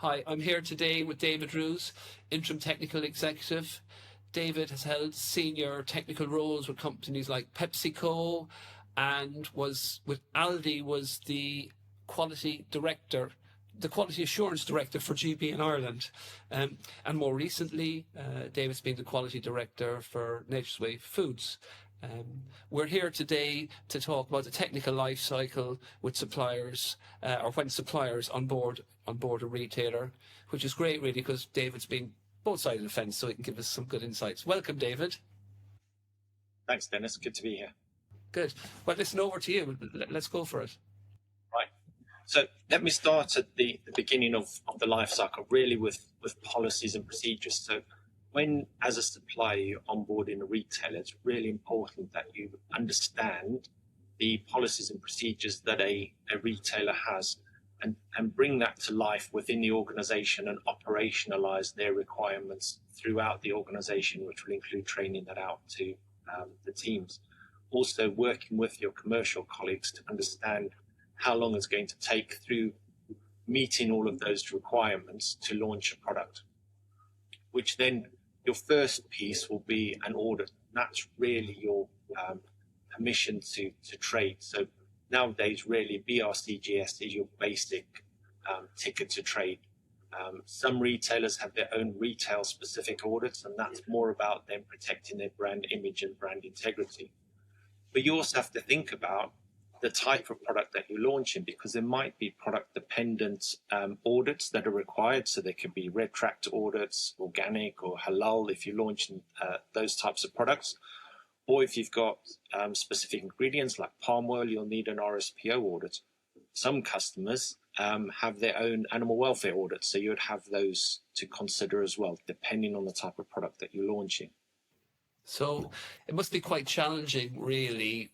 Hi, I'm here today with David Roos, Interim Technical Executive. David has held senior technical roles with companies like PepsiCo and was with Aldi was the quality director, the quality assurance director for GB and Ireland. And more recently, David's been the quality director for Nature's Way Foods. We're here today to talk about the technical life cycle with suppliers, or when suppliers onboard a retailer, which is great really because David's been both sides of the fence, so he can give us some good insights. Welcome, David. Thanks, Dennis. Good to be here. Good. Well, listen, over to you. Let's go for it. Right. So let me start at the beginning of the life cycle, really with policies and procedures. So when, as a supplier, you're onboarding a retailer, it's really important that you understand the policies and procedures that a retailer has and bring that to life within the organization and operationalize their requirements throughout the organization, which will include training that out to the teams. Also working with your commercial colleagues to understand how long it's going to take through meeting all of those requirements to launch a product, which then your first piece will be an audit. That's really your permission to trade. So nowadays, really, BRCGS is your basic ticket to trade. Some retailers have their own retail-specific audits, and that's more about them protecting their brand image and brand integrity. But you also have to think about the type of product that you're launching, because there might be product-dependent audits that are required. So there could be red tractor audits, organic or halal if you're launching those types of products. Or if you've got specific ingredients like palm oil, you'll need an RSPO audit. Some customers have their own animal welfare audits, so you would have those to consider as well, depending on the type of product that you're launching. So it must be quite challenging, really,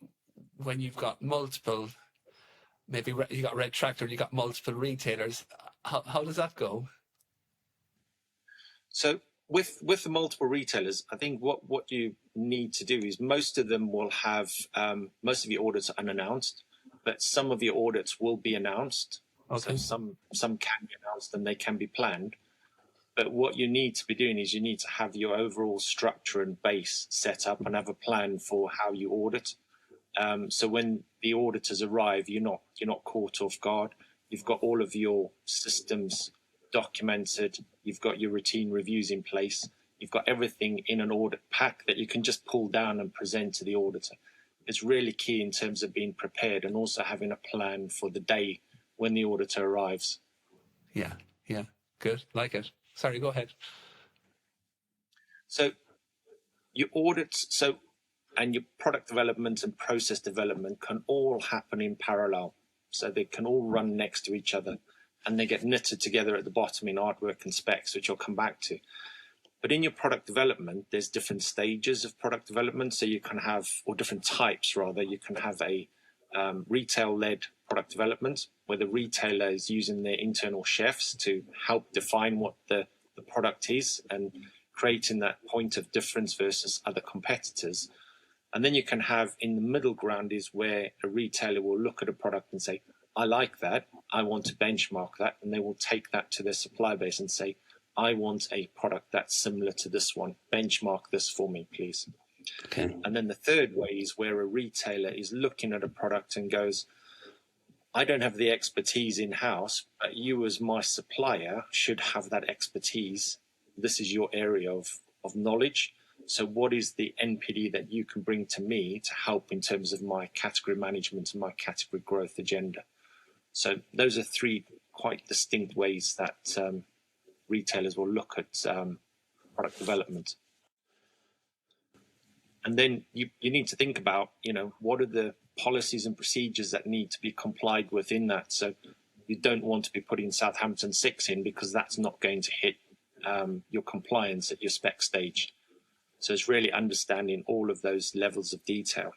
when you've got multiple, maybe you got Red Tractor, you got multiple retailers. How does that go? So with the multiple retailers, I think what you need to do is most of them will have, most of your audits are unannounced, but some of your audits will be announced. Okay. So some can be announced and they can be planned. But what you need to be doing is you need to have your overall structure and base set up and have a plan for how you audit. So when the auditors arrive, you're not caught off guard. You've got all of your systems documented. You've got your routine reviews in place. You've got everything in an audit pack that you can just pull down and present to the auditor. It's really key in terms of being prepared and also having a plan for the day when the auditor arrives. Yeah, good, like it. Sorry, go ahead. So your audits, and your product development and process development can all happen in parallel. So they can all run next to each other and they get knitted together at the bottom in artwork and specs, which I'll come back to. But in your product development, there's different stages of product development. So you can have, or different types rather, you can have a retail-led product development where the retailer is using their internal chefs to help define what the product is and creating that point of difference versus other competitors. And then you can have in the middle ground is where a retailer will look at a product and say, I like that, I want to benchmark that. And they will take that to their supply base and say, I want a product that's similar to this one. Benchmark this for me, please. Okay. And then the third way is where a retailer is looking at a product and goes, I don't have the expertise in-house, but you as my supplier should have that expertise. This is your area of knowledge. So what is the NPD that you can bring to me to help in terms of my category management and my category growth agenda? So those are three quite distinct ways that retailers will look at product development. And then you need to think about, what are the policies and procedures that need to be complied with in that. So you don't want to be putting Southampton 6 in because that's not going to hit your compliance at your spec stage. So it's really understanding all of those levels of detail.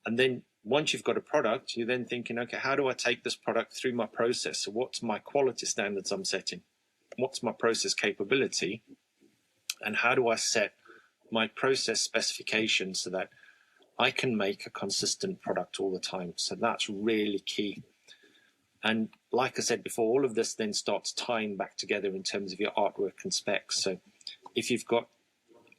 And then once you've got a product, you're then thinking, okay, how do I take this product through my process? So what's my quality standards I'm setting? What's my process capability? And how do I set my process specifications so that I can make a consistent product all the time? So that's really key. And like I said before, all of this then starts tying back together in terms of your artwork and specs. So if you've got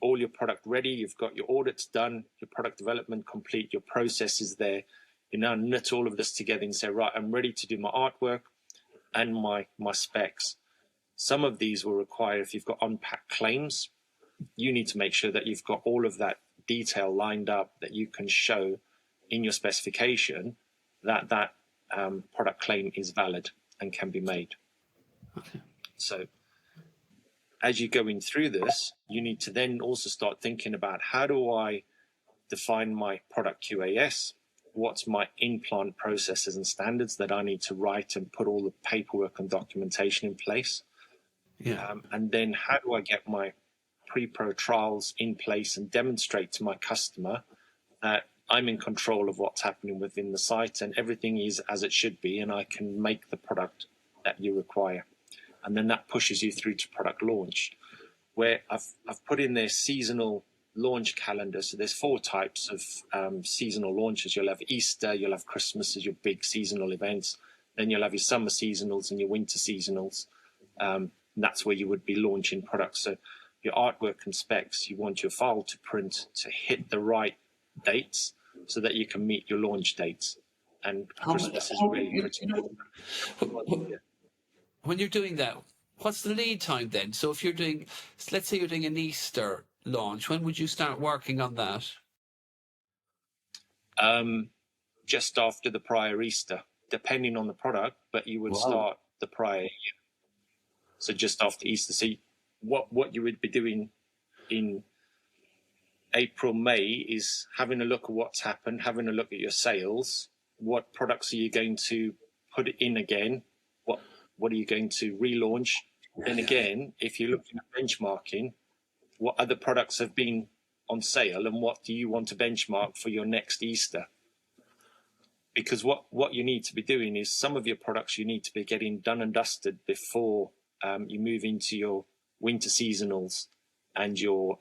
all your product ready, you've got your audits done, your product development complete, your process is there, you now knit all of this together and say, right, I'm ready to do my artwork and my specs. Some of these will require, if you've got unpacked claims, you need to make sure that you've got all of that detail lined up, that you can show in your specification that product claim is valid and can be made. Okay. So as you're going through this, you need to then also start thinking about, how do I define my product QAS? What's my in-plant processes and standards that I need to write and put all the paperwork and documentation in place? Yeah. And then how do I get my pre-pro trials in place and demonstrate to my customer that I'm in control of what's happening within the site and everything is as it should be, and I can make the product that you require. And then that pushes you through to product launch, where I've put in their seasonal launch calendar. So there's 4 types of seasonal launches. You'll have Easter, you'll have Christmas as your big seasonal events. Then you'll have your summer seasonals and your winter seasonals. That's where you would be launching products. So your artwork and specs, you want your file to print to hit the right dates so that you can meet your launch dates. And Christmas is really critical. When you're doing that, what's the lead time then? So if you're doing, let's say you're doing an Easter launch, when would you start working on that? Just after the prior Easter, depending on the product, but you would start the prior year. So just after Easter. So what you would be doing in April, May is having a look at what's happened, having a look at your sales. What products are you going to put in again? What are you going to relaunch? Then again, if you're looking at benchmarking, what other products have been on sale and what do you want to benchmark for your next Easter? Because what you need to be doing is some of your products you need to be getting done and dusted before you move into your winter seasonals and your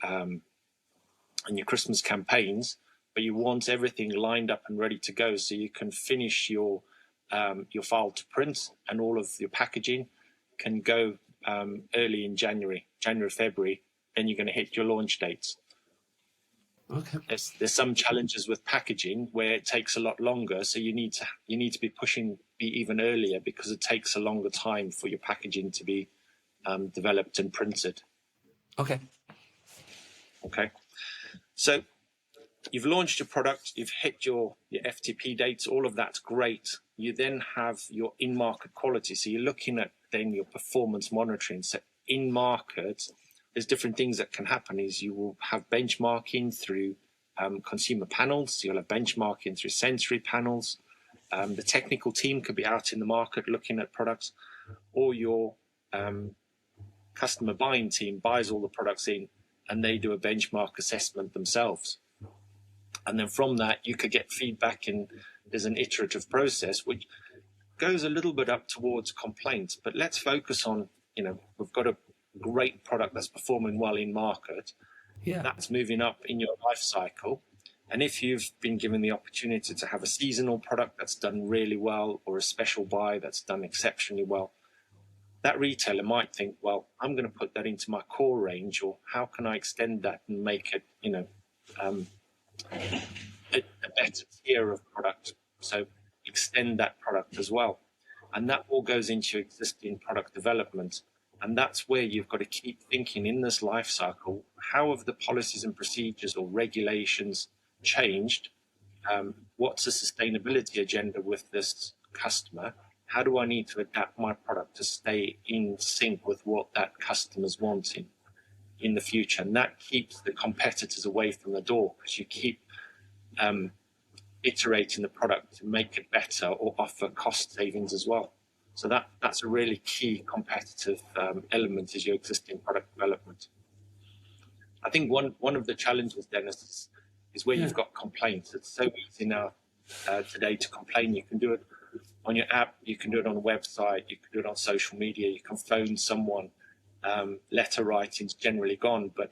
Christmas campaigns, but you want everything lined up and ready to go so you can finish your file to print and all of your packaging can go early in January, February, then you're going to hit your launch dates. Okay. There's some challenges with packaging where it takes a lot longer, so you need to be pushing even earlier because it takes a longer time for your packaging to be developed and printed. Okay. So you've launched your product, you've hit your FTP dates, all of that's great. You then have your in-market quality. So you're looking at then your performance monitoring. So in market, there's different things that can happen is you will have benchmarking through consumer panels. You'll have benchmarking through sensory panels. The technical team could be out in the market looking at products, or your customer buying team buys all the products in and they do a benchmark assessment themselves. And then from that, you could get feedback, and there's an iterative process, which goes a little bit up towards complaints. But let's focus on, we've got a great product that's performing well in market. Yeah. That's moving up in your life cycle. And if you've been given the opportunity to have a seasonal product that's done really well, or a special buy that's done exceptionally well, that retailer might think, well, I'm going to put that into my core range, or how can I extend that and make it, a better tier of product. So extend that product as well. And that all goes into existing product development. And that's where you've got to keep thinking in this life cycle, how have the policies and procedures or regulations changed? What's the sustainability agenda with this customer? How do I need to adapt my product to stay in sync with what that customer's wanting in the future? And that keeps the competitors away from the door, because you keep iterating the product to make it better or offer cost savings as well. So that's a really key competitive element, is your existing product development. I think one of the challenges, Dennis, is where you've got complaints. It's so easy now today to complain. You can do it on your app, you can do it on a website, you can do it on social media, you can phone someone. Letter writing's generally gone, but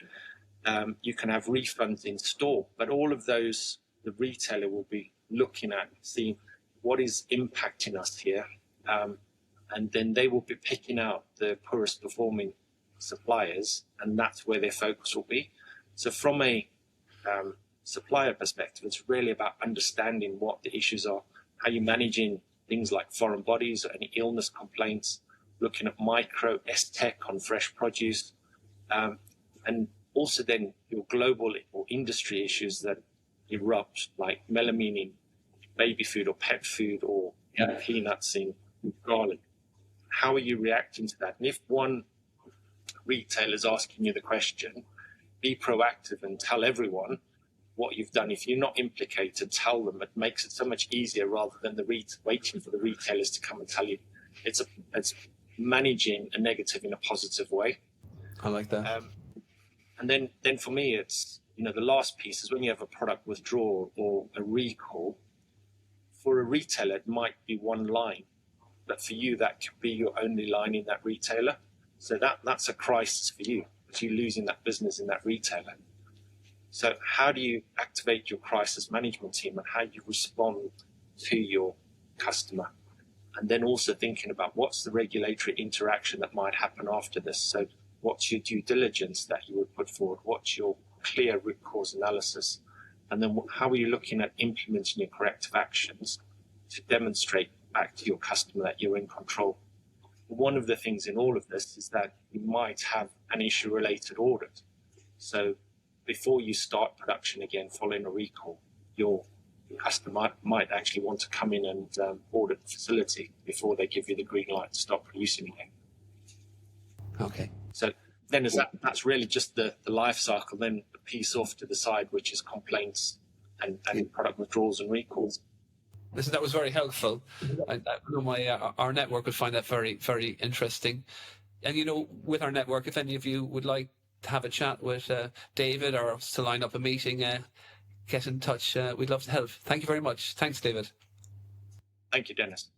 you can have refunds in store. But all of those, the retailer will be looking at, seeing what is impacting us here. and then they will be picking out the poorest performing suppliers, and that's where their focus will be. So from a supplier perspective, it's really about understanding what the issues are, how you're managing things like foreign bodies or any illness complaints, looking at micro S-Tech on fresh produce, and also then your global or industry issues that erupt, like melamine in baby food or pet food, or peanuts in garlic. How are you reacting to that? And if one retailer is asking you the question, be proactive and tell everyone what you've done. If you're not implicated, tell them. It makes it so much easier rather than waiting for the retailers to come and tell you. It's managing a negative in a positive way. I like that. And then for me, it's, the last piece is when you have a product withdrawal or a recall. For a retailer, it might be one line, but for you, that could be your only line in that retailer. So that's a crisis for you, because you're losing that business in that retailer. So how do you activate your crisis management team, and how you respond to your customer? And then also thinking about what's the regulatory interaction that might happen after this. So what's your due diligence that you would put forward? What's your clear root cause analysis? And then how are you looking at implementing your corrective actions to demonstrate back to your customer that you're in control? One of the things in all of this is that you might have an issue-related audit. So before you start production again following a recall, your customer might actually want to come in and audit the facility before they give you the green light to start producing again. Okay. So then that's really just the life cycle. Then the piece off to the side, which is complaints and product withdrawals and recalls. Listen, that was very helpful. I know our network would find that very, very interesting. And, with our network, if any of you would like to have a chat with David, or to line up a meeting, get in touch. We'd love to help. Thank you very much. Thanks, David. Thank you, Dennis.